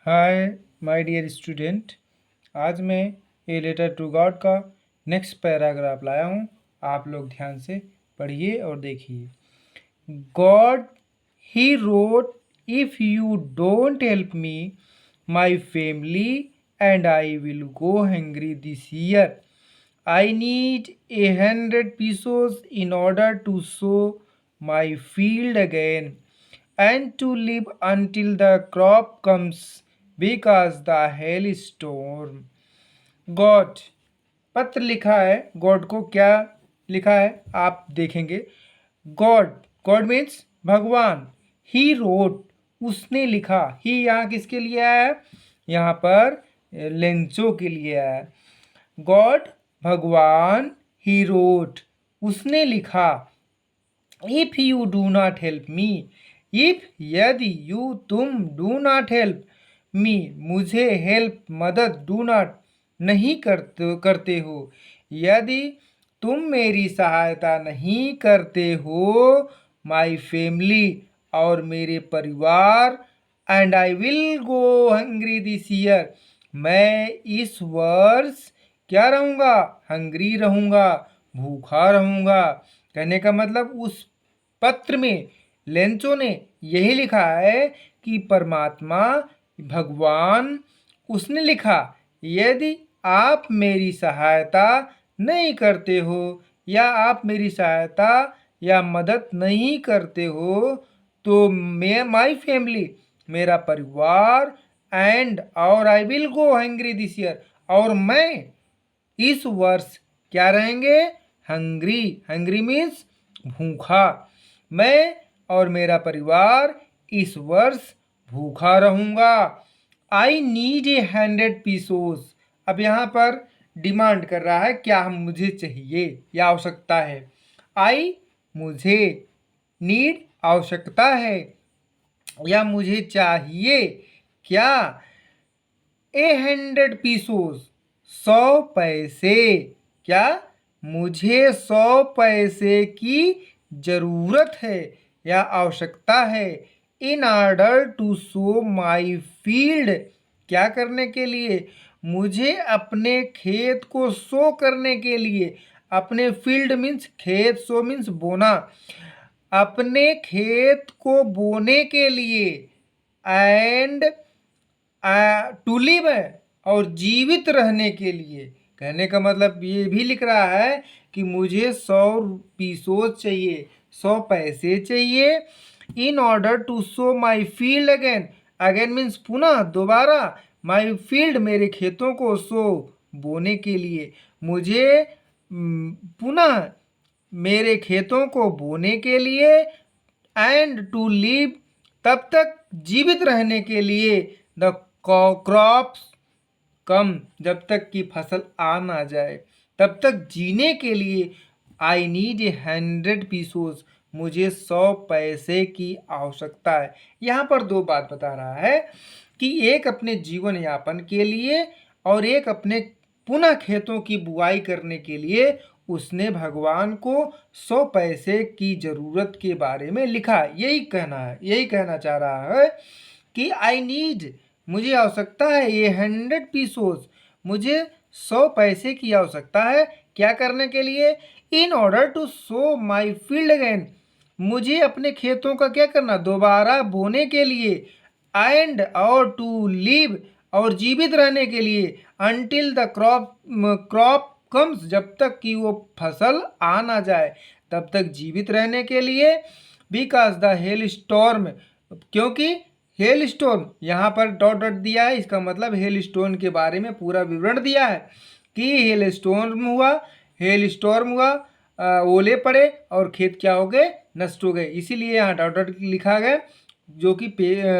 Hi my dear student. आज मैं a letter to God का नेक्स्ट पैराग्राफ लाया हूँ। आप लोग ध्यान से पढ़िए और देखिए। God he wrote, if you don't help me my family and I will go hungry this year. I need 100 pesos in order to sow my field again and to live until the crop comes because the hailstorm. God, पत्र लिखा है। God को क्या लिखा है आप देखेंगे। God, God means भगवान। ही रोट, उसने लिखा। ही यहाँ किसके लिए आया है? यहाँ पर लेंचो के लिए आया है। गॉड भगवान, ही रोट, उसने लिखा। If you do not help me, if यदि, यू तुम, डू नॉट हेल्प मी मुझे हेल्प मदद, डू नॉट नहीं करते हो, यदि तुम मेरी सहायता नहीं करते हो, माई फैमिली और मेरे परिवार, and I will go hungry this year, मैं इस वर्ष क्या रहूँगा? हंग्री रहूँगा, भूखा रहूँगा। कहने का मतलब उस पत्र में लेंचो ने यही लिखा है कि परमात्मा भगवान, उसने लिखा यदि आप मेरी सहायता नहीं करते हो या आप मेरी सहायता या मदद नहीं करते हो तो मैं, माई फैमिली, मेरा परिवार, एंड और आई will go hungry this year, और मैं इस वर्ष क्या रहेंगे? हंग्री। हंग्री मीन्स भूखा। मैं और मेरा परिवार इस वर्ष भूखा रहूँगा। I need 100 pesos। अब यहाँ पर डिमांड कर रहा है, क्या हम मुझे चाहिए या आवश्यकता है। आई मुझे, नीड आवश्यकता है या मुझे चाहिए, क्या? 100 pesos 100 पैसे। क्या? मुझे 100 पैसे की जरूरत है या आवश्यकता है। In order to sow my field, क्या करने के लिए? मुझे अपने खेत को सो करने के लिए। अपने फील्ड मीन्स खेत, सो मीन्स बोना। अपने खेत को बोने के लिए, एंड टू लिव, और जीवित रहने के लिए। कहने का मतलब ये भी लिख रहा है कि मुझे 100 pesos चाहिए, 100 पैसे चाहिए। In order to sow my field again, again means पुनः, दोबारा, माई फील्ड मेरे खेतों को, सो बोने के लिए, मुझे पुनः मेरे खेतों को बोने के लिए, एंड टू लिव, तब तक जीवित रहने के लिए, द क्रॉप्स कम, जब तक कि फसल आ ना जाए, तब तक जीने के लिए। आई नीड 100 pesos, मुझे 100 पैसे की आवश्यकता है। यहाँ पर दो बात बता रहा है कि एक अपने जीवन यापन के लिए और एक अपने पुनः खेतों की बुआई करने के लिए उसने भगवान को 100 पैसे की ज़रूरत के बारे में लिखा। यही कहना है, यही कहना चाह रहा है कि आई नीड, मुझे आवश्यकता है, ये 100 pesos, मुझे 100 पैसे की आवश्यकता है। क्या करने के लिए? In order to sow my field again, मुझे अपने खेतों का क्या करना? दोबारा बोने के लिए। एंड और टू लिव, और जीवित रहने के लिए। अनटिल द क्रॉप कम्स, जब तक कि वो फसल आ ना जाए तब तक जीवित रहने के लिए। बिकॉज द हेल स्टॉर्म, क्योंकि हेल स्टोन, यहाँ पर डॉट डॉट दिया है, इसका मतलब हेल स्टोन के बारे में पूरा विवरण दिया है कि हेल स्टोर्म हुआ, हेल स्टॉर्म हुआ, ओले पड़े और खेत क्या हो गए? नष्ट हो गए। इसीलिए यहाँ डॉट डॉट लिखा गया, जो कि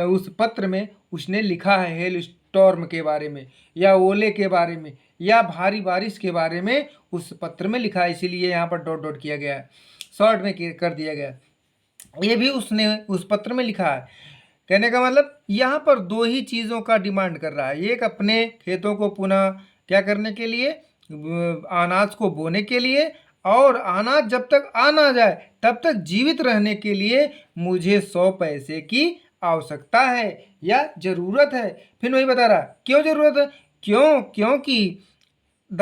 उस पत्र में उसने लिखा है हेल स्टॉर्म के बारे में या ओले के बारे में या भारी बारिश के बारे में उस पत्र में लिखा है, इसीलिए यहाँ पर डॉट डॉट किया गया है, शॉर्ट में कर दिया गया। ये भी उसने उस पत्र में लिखा है। कहने का मतलब यहाँ पर दो ही चीज़ों का डिमांड कर रहा है। एक अपने खेतों को पुनः क्या करने के लिए? अनाज को बोने के लिए, और अनाज जब तक आ ना जाए तब तक जीवित रहने के लिए मुझे 100 पैसे की आवश्यकता है या ज़रूरत है। फिर वही बता रहा क्यों ज़रूरत है, क्योंकि द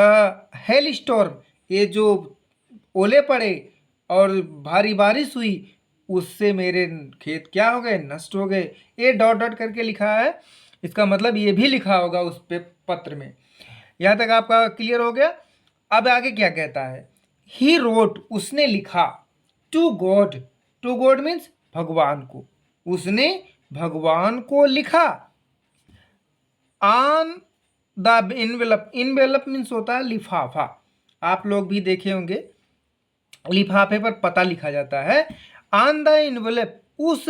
हेल स्टॉर्म, ये जो ओले पड़े और भारी बारिश हुई उससे मेरे खेत क्या हो गए, नष्ट हो गए। ये डॉट डॉट करके लिखा है, इसका मतलब ये भी लिखा होगा उस पे पत्र में। यहाँ तक आपका क्लियर हो गया। अब आगे क्या कहता है, ही रोट, उसने लिखा, to God, to God means भगवान को, उसने भगवान को लिखा। On the envelope, envelope means होता है लिफाफा, आप लोग भी देखे होंगे लिफाफे पर पता लिखा जाता है। ऑन द इनवेलप, उस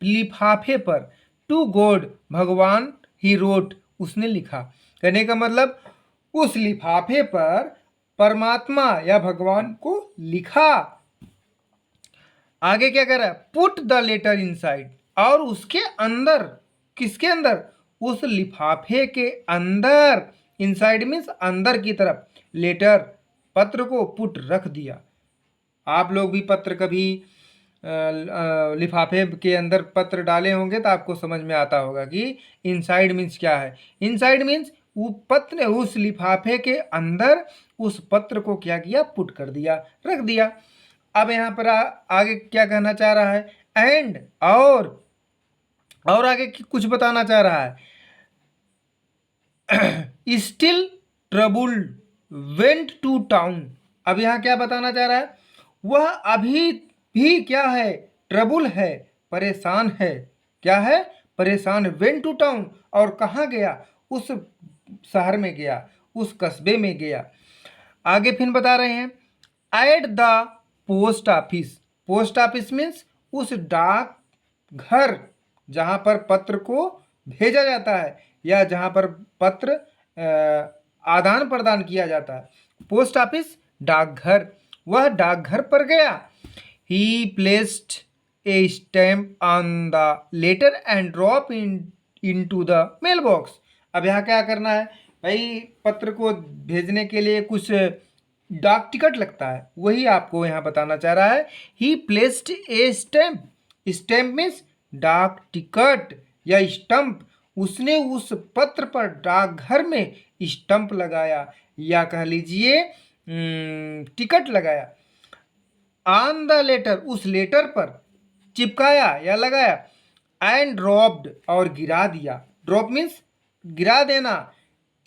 लिफाफे पर, टू गॉड, भगवान, ही रोट, उसने लिखा। कहने का मतलब उस लिफाफे पर परमात्मा या भगवान को लिखा। आगे क्या कर रहा है, पुट द लेटर इनसाइड, और उसके अंदर, किसके अंदर, उस लिफाफे के अंदर, इनसाइड मीन्स अंदर की तरफ, लेटर, पत्र को पुट, रख दिया। आप लोग भी पत्र कभी लिफाफे के अंदर पत्र डाले होंगे तो आपको समझ में आता होगा कि इनसाइड मीन्स क्या है। इनसाइड मीन्स वो पत्र, उस लिफाफे के अंदर उस पत्र को क्या किया, पुट कर दिया, रख दिया। अब यहाँ पर आगे क्या कहना चाह रहा है, एंड, और आगे कुछ बताना चाह रहा है। स्टिल ट्रबुल्ड वेंट टू टाउन, अब यहाँ क्या बताना चाह रहा है, वह अभी भी क्या है, ट्रबुल है, परेशान है, क्या है, परेशान। वेंट टू टाउन, और कहाँ गया, उस शहर में गया, उस कस्बे में गया। आगे फिर बता रहे हैं, at the post office, post office means उस डाक घर जहाँ पर पत्र को भेजा जाता है या जहाँ पर पत्र आदान प्रदान किया जाता है, पोस्ट ऑफिस, डाकघर। वह डाकघर पर गया। He placed a stamp on the letter and drop into the mail box. अब यहाँ क्या करना है भाई, पत्र को भेजने के लिए कुछ डाक टिकट लगता है, वही आपको यहाँ बताना चाह रहा है। ही placed a stamp, stamp means डाक टिकट या स्टंप, उसने उस पत्र पर डाकघर में स्टंप लगाया या कह लीजिए टिकट लगाया। ऑन द लेटर, उस लेटर पर चिपकाया या लगाया। एंड ड्रॉप्ड, और गिरा दिया, ड्रॉप मीन्स गिरा देना।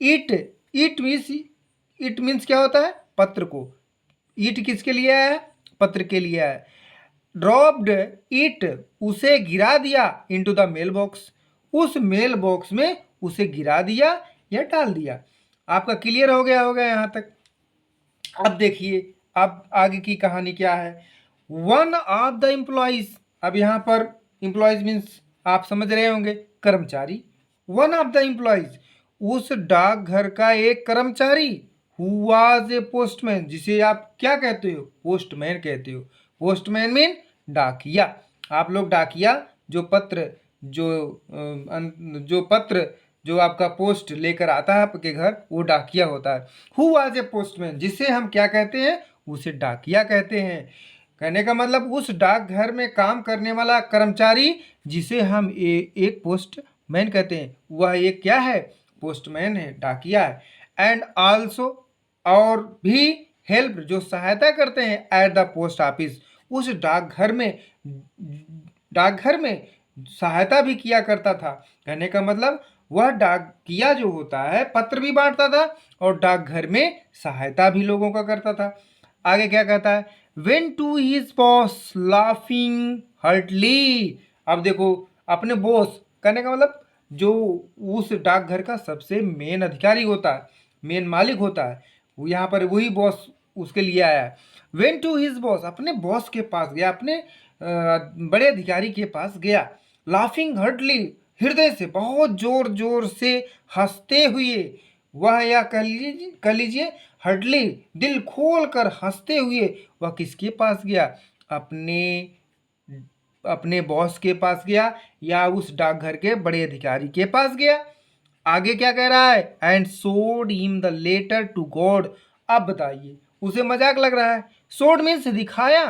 इट मीन्स क्या होता है, पत्र को। ईट किसके लिए है, पत्र के लिए है। ड्रॉप्ड इट, उसे गिरा दिया, इनटू द मेल बॉक्स, उस मेल बॉक्स में उसे गिरा दिया या डाल दिया। आपका क्लियर हो गया होगा यहाँ तक। अब देखिए अब आगे की कहानी क्या है। वन ऑफ द एम्प्लॉइज, अब यहाँ पर एम्प्लॉइज मीन्स आप समझ रहे होंगे कर्मचारी। वन ऑफ द एम्प्लॉइज, उस डाकघर का एक कर्मचारी, हु वाज ए पोस्टमैन, जिसे आप क्या कहते हो, पोस्टमैन कहते हो। पोस्टमैन मीन डाकिया। आप लोग डाकिया, जो पत्र जो आपका पोस्ट लेकर आता है आपके घर, वो डाकिया होता है। हु वाज ए पोस्टमैन, जिसे हम क्या कहते हैं, उसे डाकिया कहते हैं। कहने का मतलब उस डाकघर में काम करने वाला कर्मचारी जिसे हम एक पोस्टमैन कहते हैं, वह एक क्या है, पोस्टमैन है, डाकिया है। एंड आल्सो, और भी, हेल्प, जो सहायता करते हैं, एट द पोस्ट ऑफिस, उस डाकघर में सहायता भी किया करता था। कहने का मतलब वह डाकिया जो होता है पत्र भी बांटता था और डाकघर में सहायता भी लोगों का करता था। आगे क्या कहता है, when to his boss laughing heartily. अब देखो अपने बॉस, कहने का मतलब जो उस डाकघर का सबसे मेन अधिकारी होता है, मेन मालिक होता है, वो यहाँ पर वही बॉस उसके लिए आया है। वेन टू हिज बॉस, अपने बॉस के पास गया, अपने बड़े अधिकारी के पास गया। लाफिंग हर्टली, हृदय से बहुत जोर जोर से हंसते हुए, वह या कह लीजिए हर्टली, दिल खोल कर हंसते हुए वह किसके पास गया, अपने बॉस के पास गया या उस डाकघर के बड़े अधिकारी के पास गया। आगे क्या कह रहा है, and showed him the letter to God. अब बताइए, उसे मजाक लग रहा है। सोड मीन्स दिखाया,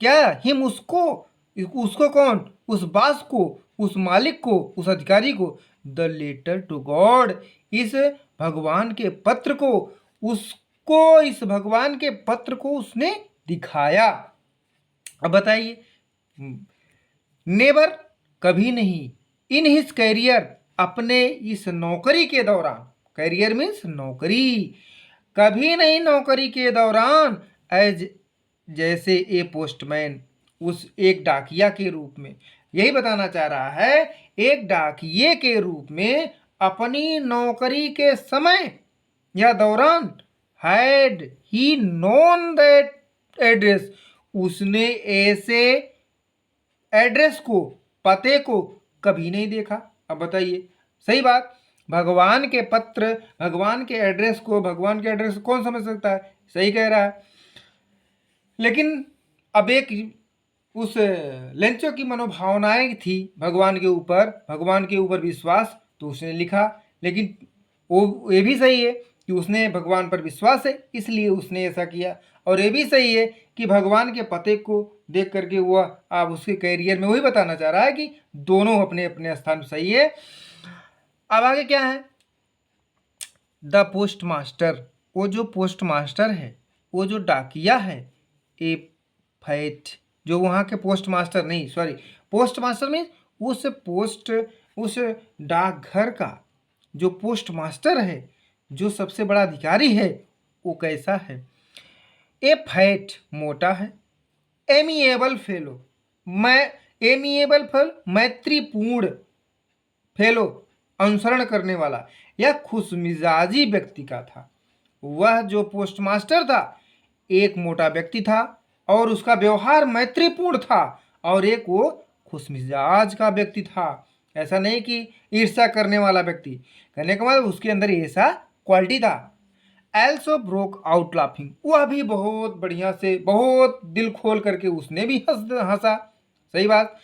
क्या, हिम, उसको कौन, उस बास को, उस मालिक को, उस अधिकारी को। द लेटर टू गॉड, इस भगवान के पत्र को, उसको, इस भगवान के पत्र को उसने दिखाया। अब बताइए, नेवर, कभी नहीं, इन हिज कैरियर, अपने इस नौकरी के दौरान, कैरियर मीन्स नौकरी, कभी नहीं नौकरी के दौरान, एज, जैसे ए पोस्टमैन, उस एक डाकिया के रूप में, यही बताना चाह रहा है, एक डाकिये के रूप में अपनी नौकरी के समय या दौरान, had he known that address, उसने ऐसे एड्रेस को, पते को कभी नहीं देखा। अब बताइए, सही बात, भगवान के पत्र, भगवान के एड्रेस को, भगवान के एड्रेस को कौन समझ सकता है, सही कह रहा है। लेकिन अब एक उस लेंचो की मनोभावनाएं थी भगवान के ऊपर, भगवान के ऊपर विश्वास, तो उसने लिखा। लेकिन वो ये भी सही है कि उसने भगवान पर विश्वास है इसलिए उसने ऐसा किया, और ये भी सही है कि भगवान के पते को देख करके वह आप उसके कैरियर में, वही बताना चाह रहा है कि दोनों अपने अपने स्थान सही है। अब आगे क्या है, द पोस्ट मास्टर, वो जो पोस्ट मास्टर है, वो जो डाकिया है, ए फैट, जो वहाँ के पोस्ट मास्टर, नहीं सॉरी, पोस्ट मास्टर मीन्स उस डाकघर का जो पोस्ट मास्टर है, जो सबसे बड़ा अधिकारी है, वो कैसा है, ए फैट, मोटा है, एमिएबल फेलो, एमिएबल फेलो, मैत्रीपूर्ण फेलो, अनुसरण करने वाला या खुशमिजाजी व्यक्ति का था। वह जो पोस्ट मास्टर था, एक मोटा व्यक्ति था और उसका व्यवहार मैत्रीपूर्ण था, और एक वो खुशमिजाज का व्यक्ति था। ऐसा नहीं कि ईर्ष्या करने वाला व्यक्ति, कहने का मतलब उसके अंदर ऐसा क्वालिटी था। एल्सो ब्रोक आउट लाफिंग, वह भी बहुत बढ़िया से, बहुत दिल खोल करके उसने भी हंसा, सही बात।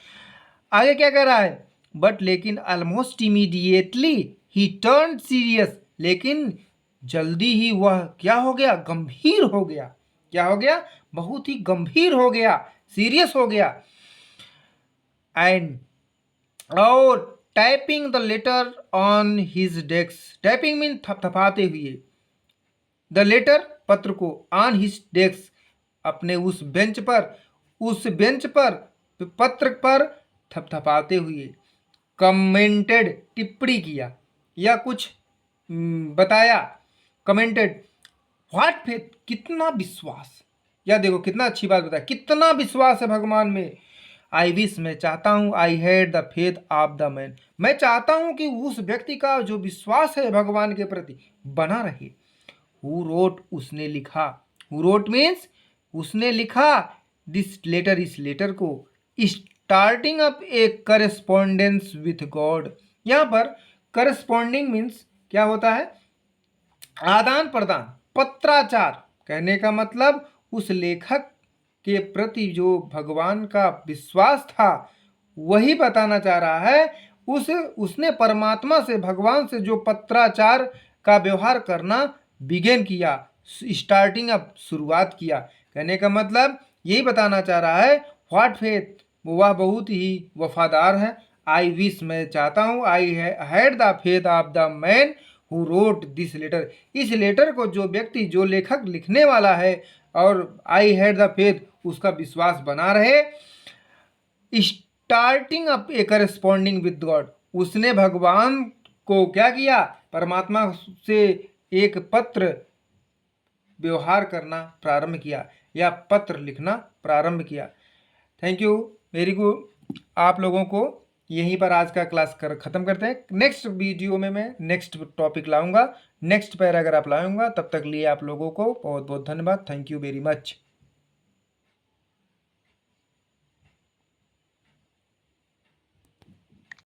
आगे क्या कह रहा है, बट लेकिन ऑलमोस्ट इमीडिएटली ही टर्न सीरियस, लेकिन जल्दी ही वह क्या हो गया, गंभीर हो गया। क्या हो गया, बहुत ही गंभीर हो गया, सीरियस हो गया। एंड और typing the letter on his desk, typing mean थपथपाते हुए, द लेटर, पत्र को, ऑन हिज डेस्क, अपने उस बेंच पर, पत्र पर थपथपाते हुए, कमेंटेड, टिप्पणी किया या कुछ बताया, कमेंटेड, व्हाट फेथ, कितना विश्वास, या देखो कितना अच्छी बात बताया, कितना विश्वास है भगवान में। आई विश, मैं चाहता हूँ, I had the faith of the man, मैं चाहता हूँ कि उस व्यक्ति का जो विश्वास है भगवान के प्रति बना रहे। हु रोट, उसने लिखा, हु रोट मीन्स उसने लिखा, दिस लेटर, इस लेटर को, starting up A correspondence with God. यहाँ पर करेस्पॉन्डिंग मीन्स क्या होता है, आदान प्रदान, पत्राचार, कहने का मतलब उस लेखक के प्रति जो भगवान का विश्वास था वही बताना चाह रहा है। उसने परमात्मा से, भगवान से जो पत्राचार का व्यवहार करना बिगेन किया, स्टार्टिंग अप, शुरुआत किया, कहने का मतलब यही बताना चाह रहा है। व्हाट फेथ, वह बहुत ही वफादार है। आई विश, मैं चाहता हूँ, I had the faith of the man who wrote this letter, इस लेटर को जो व्यक्ति, जो लेखक लिखने वाला है, और आई हैड द फेथ, उसका विश्वास बना रहे। Starting up A corresponding with God, उसने भगवान को क्या किया, परमात्मा से एक पत्र व्यवहार करना प्रारंभ किया या पत्र लिखना प्रारंभ किया। Thank you, very good. आप लोगों को यहीं पर आज का क्लास ख़त्म करते हैं। नेक्स्ट वीडियो में मैं नेक्स्ट टॉपिक लाऊंगा, नेक्स्ट पैराग्राफ लाऊंगा। तब तक लिए आप लोगों को बहुत बहुत धन्यवाद। Thank you very much.